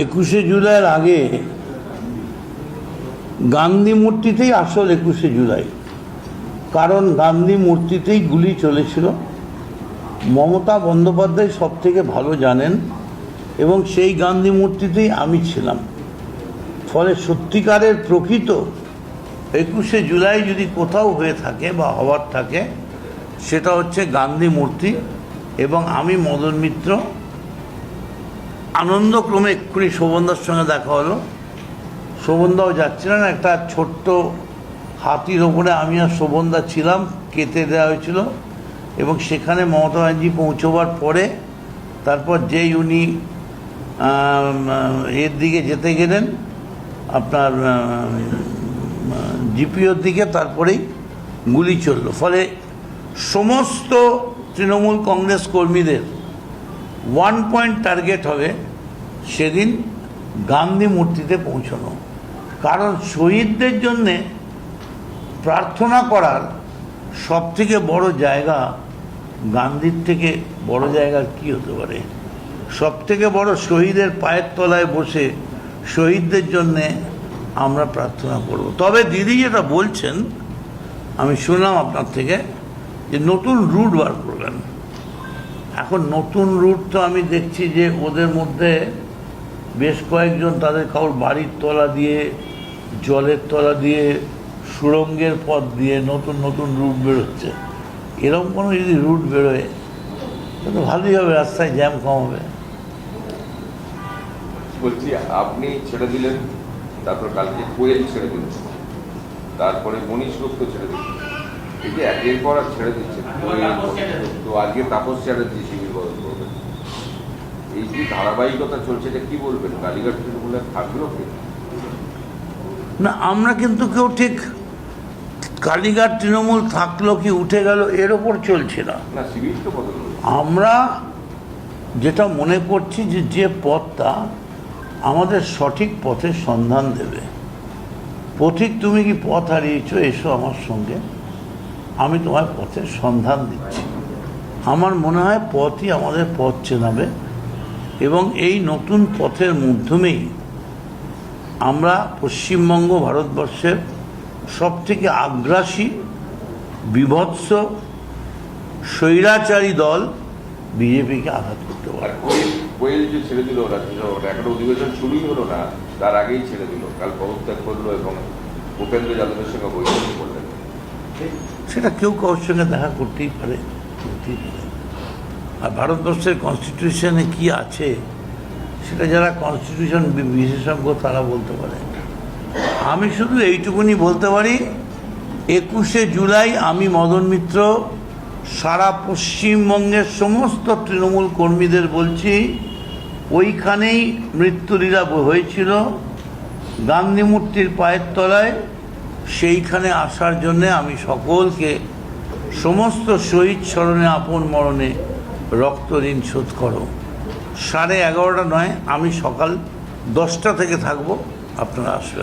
একুশে জুলাইয়ের আগে গান্ধী মূর্তিতেই আসল 21শে জুলাই, কারণ গান্ধী মূর্তিতেই গুলি চলেছিল। মমতা বন্দ্যোপাধ্যায় সব থেকে ভালো জানেন এবং সেই গান্ধী মূর্তিতেই আমি ছিলাম। ফলে সত্যিকারের প্রকৃত 21শে জুলাই যদি কোথাও হয়ে থাকে বা হওয়ার থাকে, সেটা হচ্ছে গান্ধী মূর্তি। এবং আমি মদন মিত্র আনন্দক্রমে এক্ষুনি শোভনদার সঙ্গে দেখা হলো। শোভনদাও যাচ্ছিলেন, একটা ছোট্ট হাতির ওপরে আমি আর শোভনদা ছিলাম, কেটে দেওয়া হয়েছিল। এবং সেখানে মমতা ব্যানার্জি পৌঁছবার পরে তারপর যেই উনি এর দিকে যেতে গেলেন, আপনার জিপিওর দিকে, তারপরেই গুলি চলল। ফলে সমস্ত তৃণমূল কংগ্রেস কর্মীদের 1 পয়েন্ট টার্গেট হবে সেদিন গান্ধী মূর্তিতে পৌঁছানো। কারণ শহীদদের জন্যে প্রার্থনা করার সবথেকে বড় জায়গা, গান্ধীর থেকে বড় জায়গার কি হতে পারে? সবথেকে বড় শহীদের পায়ের তলায় বসে শহীদদের জন্যে আমরা প্রার্থনা করব। তবে দিদি যেটা বলছেন, আমি শুনলাম আপনার থেকে যে নতুন রুট বার করবেন। এখন নতুন রুট তো আমি দেখছি যে ওদের মধ্যে বেশ কয়েকজন তাদের কারোর বাড়ির তলা দিয়ে, জলের তলা দিয়ে, সুড়ঙ্গের পথ দিয়ে নতুন নতুন রুট বেরোচ্ছে। এরকম কোনো যদি রুট বেরোয় তো ভালোই হবে, রাস্তায় জ্যাম কম হবে। বলছি, আপনি ছেড়ে দিলেন, তারপর কালকে কোয়েল ছেড়ে দিলেন, তারপরে মনীষ গুপ্ত ছেড়ে দিলেন। এই যে একের পর আর ছেড়ে দিচ্ছে, তো আজকে তাপস চ্যাটার্জি শিবির করবেন, এই যে ধারাবাহিকতা চলছে, এটা কি বলবেন? কালীঘাট তৃণমূলে থাকলো কি না? আমরা কিন্তু কেউ ঠিক কালীঘাট তৃণমূল থাকলো কি উঠে গেল এর ওপর চলছে না। শিবির তো বদল। আমরা যেটা মনে করছি যে পথটা আমাদের সঠিক পথের সন্ধান দেবে। পথিক, তুমি কি পথ হারিয়েছো, এসো আমার সঙ্গে, আমি তোমার পথের সন্ধান দিচ্ছি। আমার মনে হয় পথই আমাদের পথ চেনাবে এবং এই নতুন পথের মাধ্যমেই আমরা পশ্চিমবঙ্গ ভারতবর্ষের সবথেকে আগ্রাসী, বিভৎস, স্বৈরাচারী দল বিজেপিকে আঘাত করতে পারে। কোয়েল যে ছেড়ে দিল, একটা অধিবেশন শুরুই হলো না, তার আগেই ছেড়ে দিল, কাল পদত্যাগ করলো এবং ভূপেন্দ্র যাদবের সঙ্গে বৈঠক করলেন। সেটা কেউ কারোর সঙ্গে দেখা করতেই পারে। আর ভারতবর্ষের কনস্টিটিউশনে কি আছে সেটা যারা কনস্টিটিউশন বিশেষজ্ঞ তারা বলতে পারে। আমি শুধু এইটুকুনি বলতে পারি, 21শে জুলাই আমি মদন মিত্র সারা পশ্চিমবঙ্গের সমস্ত তৃণমূল কর্মীদের বলছি, ওইখানেই মৃত্যুলীলা হয়েছিল, গান্ধী মূর্তির পায়ের তলায়। সেইখানে আসার জন্যে আমি সকলকে, সমস্ত শহীদ স্মরণে আপন মরণে রক্ত ঋণ শোধ করো। 11:30 নয়, আমি সকাল 10টা থেকে থাকবো, আপনারা আসবেন।